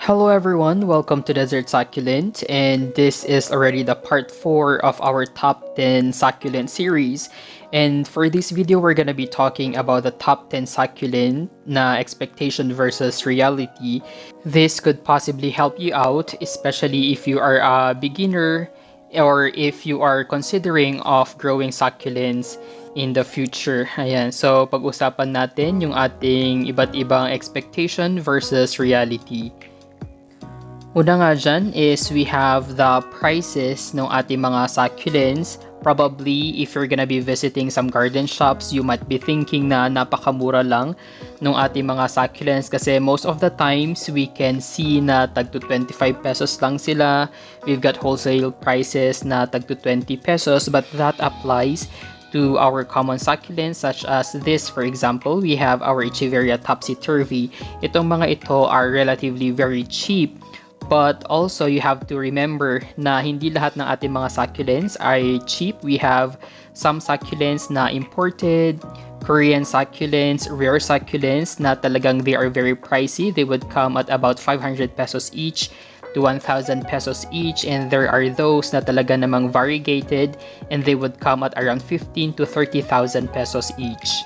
Hello everyone, welcome to Desert Succulent, and this is already the part 4 of our top 10 succulent series. And for this video, we're gonna be talking about the top 10 succulent na expectation versus reality. This could possibly help you out, especially if you are a beginner or if you are considering of growing succulents in the future. Ayan, so pag-usapan natin yung ating iba't ibang expectation versus reality. Una nga dyan is we have the prices ng ating mga succulents. Probably, if you're gonna be visiting some garden shops, you might be thinking na napakamura lang ng ating mga succulents kasi most of the times, we can see na tag to 25 pesos lang sila. We've got wholesale prices na tag to 20 pesos, but that applies to our common succulents such as this. For example, we have our Echeveria topsy-turvy. Itong mga ito are relatively very cheap. But also, you have to remember na hindi lahat ng ating mga succulents ay cheap. We have some succulents na imported, Korean succulents, rare succulents na talagang they are very pricey. They would come at about 500 pesos each to 1,000 pesos each. And there are those na talaga namang variegated and they would come at around 15 to 30,000 pesos each.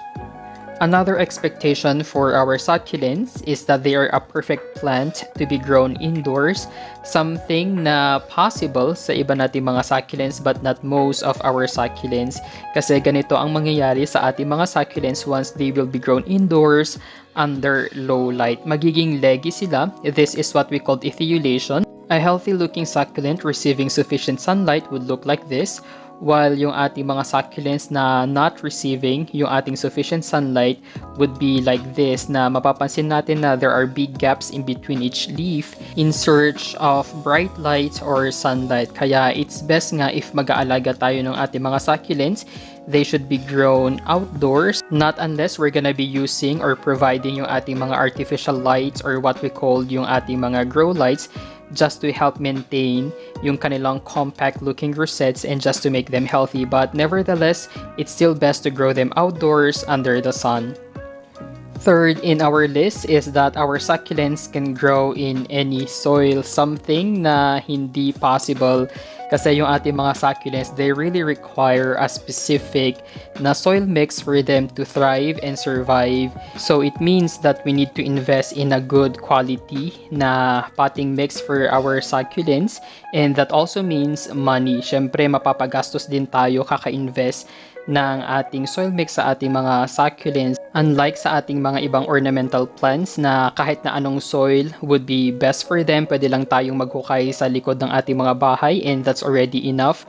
Another expectation for our succulents is that they are a perfect plant to be grown indoors, something na possible sa iba nating mga succulents but not most of our succulents. Kasi ganito ang mangyayari sa ating mga succulents once they will be grown indoors under low light. Magiging leggy sila. This is what we call ethylation. A healthy looking succulent receiving sufficient sunlight would look like this, while yung ating mga succulents na not receiving yung ating sufficient sunlight would be like this, na mapapansin natin na there are big gaps in between each leaf in search of bright light or sunlight. Kaya it's best nga if mag-aalaga tayo ng ating mga succulents, they should be grown outdoors, not unless we're gonna be using or providing yung ating mga artificial lights or what we call yung ating mga grow lights just to help maintain yung kanilang compact looking rosettes and just to make them healthy. But nevertheless, it's still best to grow them outdoors under the sun. Third in our list is that our succulents can grow in any soil, something na hindi possible kasi yung ating mga succulents, they really require a specific na soil mix for them to thrive and survive. So it means that we need to invest in a good quality na potting mix for our succulents, and that also means money. Syempre, mapapagastos din tayo kaka-invest ng ating soil mix sa ating mga succulents. Unlike sa ating mga ibang ornamental plants na kahit na anong soil would be best for them, pwede lang tayong maghukay sa likod ng ating mga bahay and that's already enough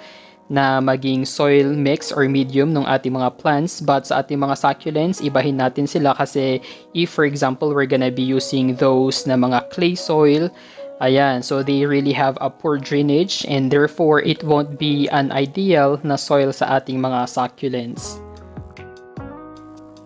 na maging soil mix or medium ng ating mga plants. But sa ating mga succulents, ibahin natin sila kasi if for example, we're gonna be using those na mga clay soil, ayan, so they really have a poor drainage and therefore it won't be an ideal na soil sa ating mga succulents.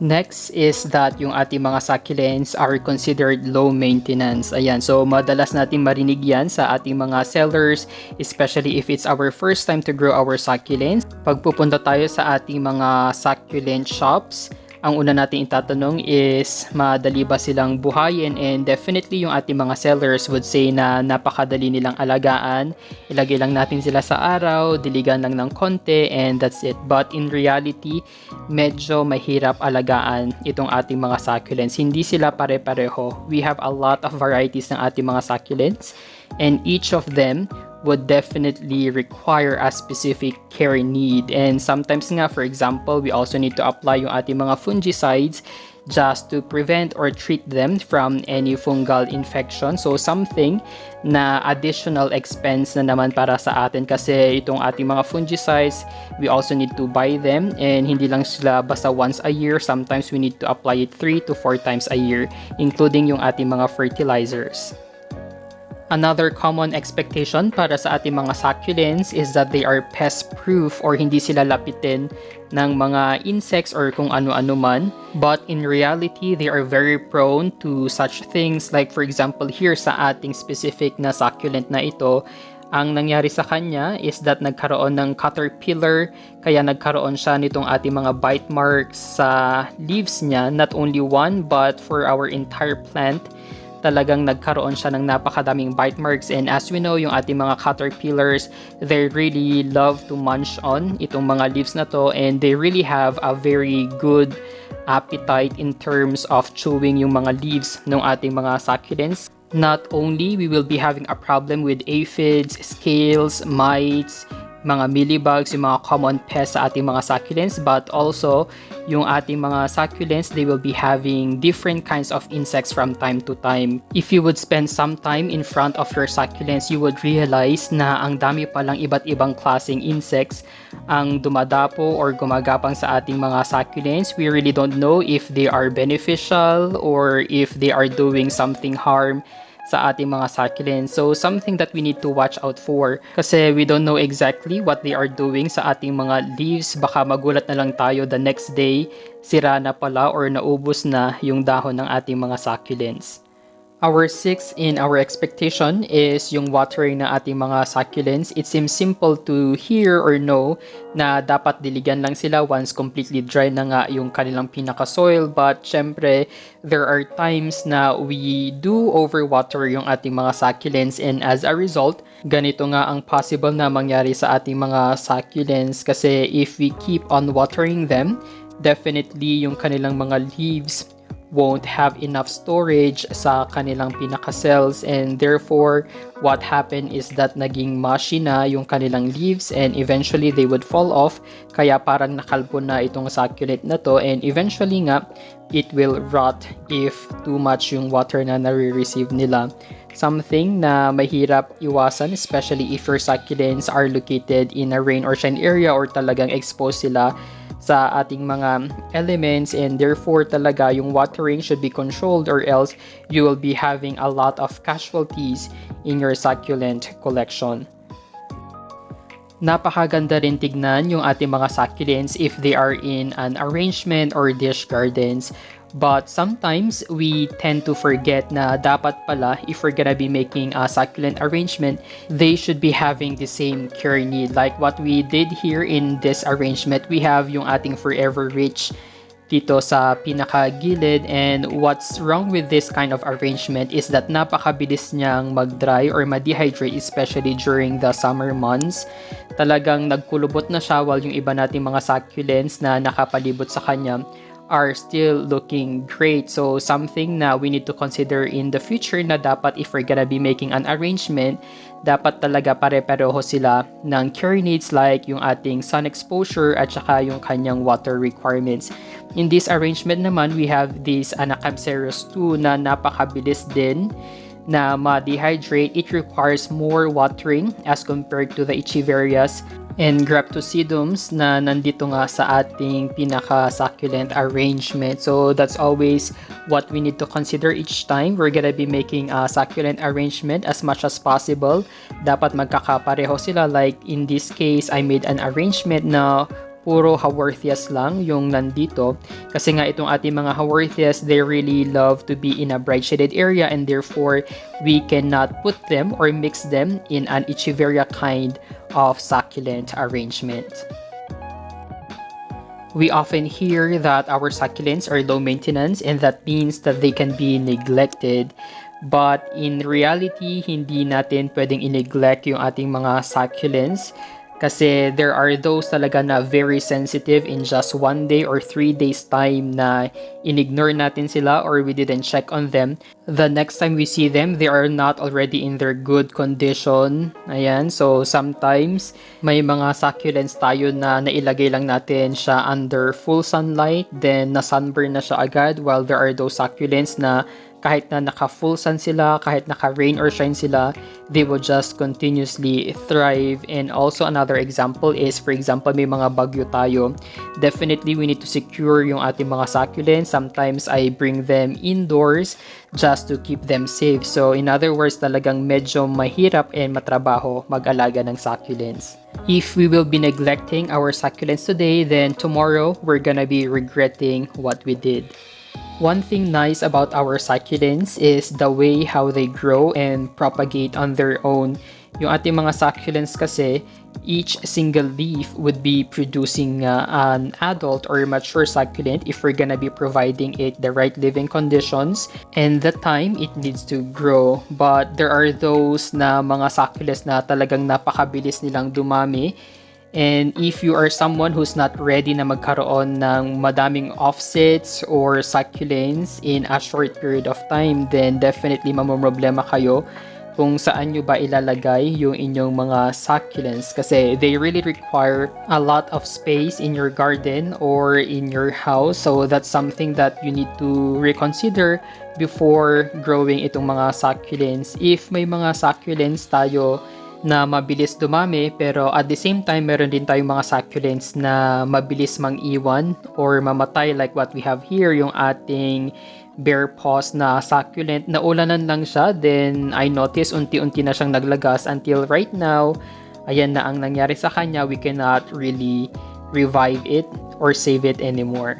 Next is that yung ating mga succulents are considered low maintenance. Ayan, so madalas natin marinig yan sa ating mga sellers, especially if it's our first time to grow our succulents. Pag pupunta tayo sa ating mga succulent shops, ang una natin itatanong is madali ba silang buhayin, and definitely yung ating mga sellers would say na napakadali nilang alagaan. Ilagay lang natin sila sa araw, diligan lang ng konti, and that's it. But in reality, medyo mahirap alagaan itong ating mga succulents. Hindi sila pare-pareho. We have a lot of varieties ng ating mga succulents and each of them would definitely require a specific care need. And sometimes nga, for example, we also need to apply yung ating mga fungicides just to prevent or treat them from any fungal infection. So something na additional expense na naman para sa atin kasi itong ating mga fungicides, we also need to buy them and hindi lang sila basta once a year. Sometimes we need to apply it 3 to 4 times a year, including yung ating mga fertilizers. Another common expectation para sa ating mga succulents is that they are pest proof or hindi sila lapitin ng mga insects or kung ano-ano man. But in reality, they are very prone to such things. Like for example, here sa ating specific na succulent na ito, ang nangyari sa kanya is that nagkaroon ng caterpillar, kaya nagkaroon siya nitong ating mga bite marks sa leaves niya, not only one but for our entire plant. talagang nagkaroon siya ng napakadaming bite marks. And as we know, yung ating mga caterpillars, they really love to munch on itong mga leaves na to, and they really have a very good appetite in terms of chewing yung mga leaves ng ating mga succulents. Not only we will be having a problem with aphids, scales, mites, mga mealybugs, yung mga common pests sa ating mga succulents, but also yung ating mga succulents, they will be having different kinds of insects from time to time. If you would spend some time in front of your succulents, you would realize na ang dami palang iba't ibang klaseng insects ang dumadapo or gumagapang sa ating mga succulents. We really don't know if they are beneficial or if they are doing something harm sa ating mga succulents. So, something that we need to watch out for kasi we don't know exactly what they are doing sa ating mga leaves. Baka magulat na lang tayo the next day, sira na pala or naubos na yung dahon ng ating mga succulents. Our sixth in our expectation is yung watering na ating mga succulents. It seems simple to hear or know na dapat diligan lang sila once completely dry na nga yung kanilang pinaka-soil. But syempre, there are times na we do overwater yung ating mga succulents, and as a result, ganito nga ang possible na mangyari sa ating mga succulents kasi if we keep on watering them, definitely yung kanilang mga leaves won't have enough storage sa kanilang pinaka-cells, and therefore what happened is that naging mushy na yung kanilang leaves and eventually they would fall off, kaya parang nakalbo na itong succulent na to, and eventually nga it will rot if too much yung water na nare-receive nila. Something na mahirap iwasan, especially if your succulents are located in a rain or shine area or talagang exposed sila sa ating mga elements, and therefore talaga yung watering should be controlled or else you will be having a lot of casualties in your succulent collection. Napakaganda rin tignan yung ating mga succulents if they are in an arrangement or dish gardens. But sometimes we tend to forget na dapat pala, if we're gonna be making a succulent arrangement, they should be having the same care need. Like what we did here in this arrangement, we have yung ating Forever Rich dito sa pinaka-gilid, and what's wrong with this kind of arrangement is that napakabilis niyang mag-dry or ma-dehydrate, especially during the summer months. Talagang nagkulubot na siya while yung iba nating mga succulents na nakapalibot sa kanya are still looking great. So something na we need to consider in the future na dapat if we're gonna be making an arrangement, dapat talaga pare-pareho sila ng care needs like yung ating sun exposure at saka yung kanyang water requirements. In this arrangement naman, we have this Anacampseros 2 na napakabilis din na ma-dehydrate. It requires more watering as compared to the Echeverias and Graptocidums na nandito nga sa ating pinaka-succulent arrangement. So that's always what we need to consider each time we're gonna be making a succulent arrangement. As much as possible, dapat magkakapareho sila. Like in this case, I made an arrangement na puro Haworthias lang yung nandito. Kasi nga itong ating mga Haworthias, they really love to be in a bright shaded area, and therefore we cannot put them or mix them in an Echeveria kind of succulent arrangement. We often hear that our succulents are low maintenance, and that means that they can be neglected. But in reality, hindi natin pwedeng i-neglect yung ating mga succulents. Kasi there are those talaga na very sensitive in just 1 day or 3 days time na in-ignore natin sila or we didn't check on them. The next time we see them, they are not already in their good condition. Ayan, so sometimes may mga succulents tayo na nailagay lang natin siya under full sunlight, then na sunburn na siya agad, while there are those succulents na kahit na naka-full sun sila, kahit naka-rain or shine sila, they will just continuously thrive. And also another example is, for example, may mga bagyo tayo. Definitely, we need to secure yung ating mga succulents. Sometimes I bring them indoors just to keep them safe. So in other words, talagang medyo mahirap and matrabaho mag-alaga ng succulents. If we will be neglecting our succulents today, then tomorrow we're gonna be regretting what we did. One thing nice about our succulents is the way how they grow and propagate on their own. Yung ating mga succulents kasi, each single leaf would be producing an adult or mature succulent if we're gonna be providing it the right living conditions and the time it needs to grow. But there are those na mga succulents na talagang napakabilis nilang dumami. And if you are someone who's not ready na magkaroon ng madaming offsets or succulents in a short period of time, then definitely mamomroblema kayo kung saan nyo ba ilalagay yung inyong mga succulents kasi they really require a lot of space in your garden or in your house. So that's something that you need to reconsider before growing itong mga succulents. If may mga succulents tayo na mabilis dumami pero at the same time meron din tayong mga succulents na mabilis mang-iwan or mamatay like what we have here, yung ating bare paws na succulent. Naulanan lang siya, then I noticed unti-unti na siyang naglagas until right now, ayan na ang nangyari sa kanya. We cannot really revive it or save it anymore.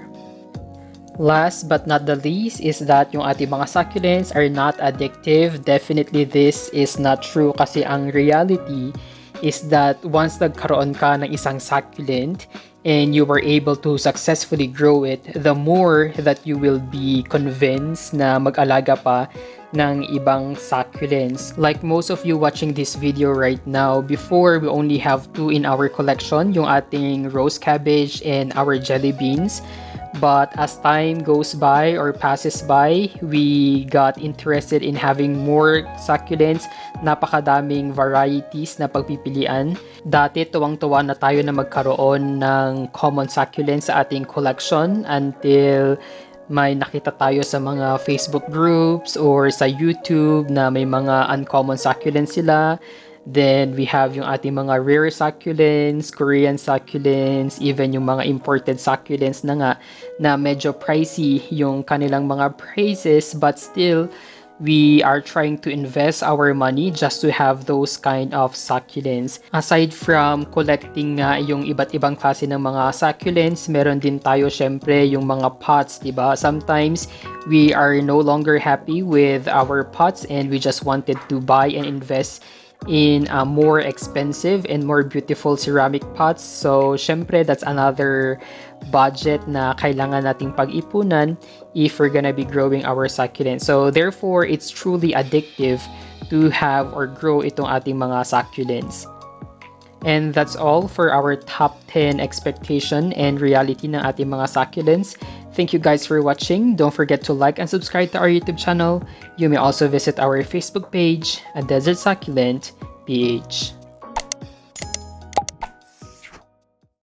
Last but not the least is that yung ating mga succulents are not addictive. Definitely this is not true kasi ang reality is that once nagkaroon ka ng isang succulent and you were able to successfully grow it, the more that you will be convinced na mag-alaga pa ng ibang succulents. Like most of you watching this video right now, before we only have 2 in our collection, yung ating rose cabbage and our jelly beans. But as time goes by or passes by, we got interested in having more succulents. Napakadaming varieties na pagpipilian. Dati tuwang-tuwa na tayo na magkaroon ng common succulents sa ating collection until may nakita tayo sa mga Facebook groups or sa YouTube na may mga uncommon succulents sila. Then, we have yung ating mga rare succulents, Korean succulents, even yung mga imported succulents na nga na medyo pricey yung kanilang mga prices, but still, we are trying to invest our money just to have those kind of succulents. Aside from collecting nga yung iba't ibang klase ng mga succulents, meron din tayo syempre yung mga pots, diba? Sometimes, we are no longer happy with our pots and we just wanted to buy and invest in more expensive and more beautiful ceramic pots. So, syempre, that's another budget na kailangan nating pag-ipunan if we're gonna be growing our succulents. So, therefore, it's truly addictive to have or grow itong ating mga succulents. And that's all for our top 10 expectation and reality ng ating mga succulents. Thank you guys for watching. Don't forget to like and subscribe to our YouTube channel. You may also visit our Facebook page at Desert Succulent PH.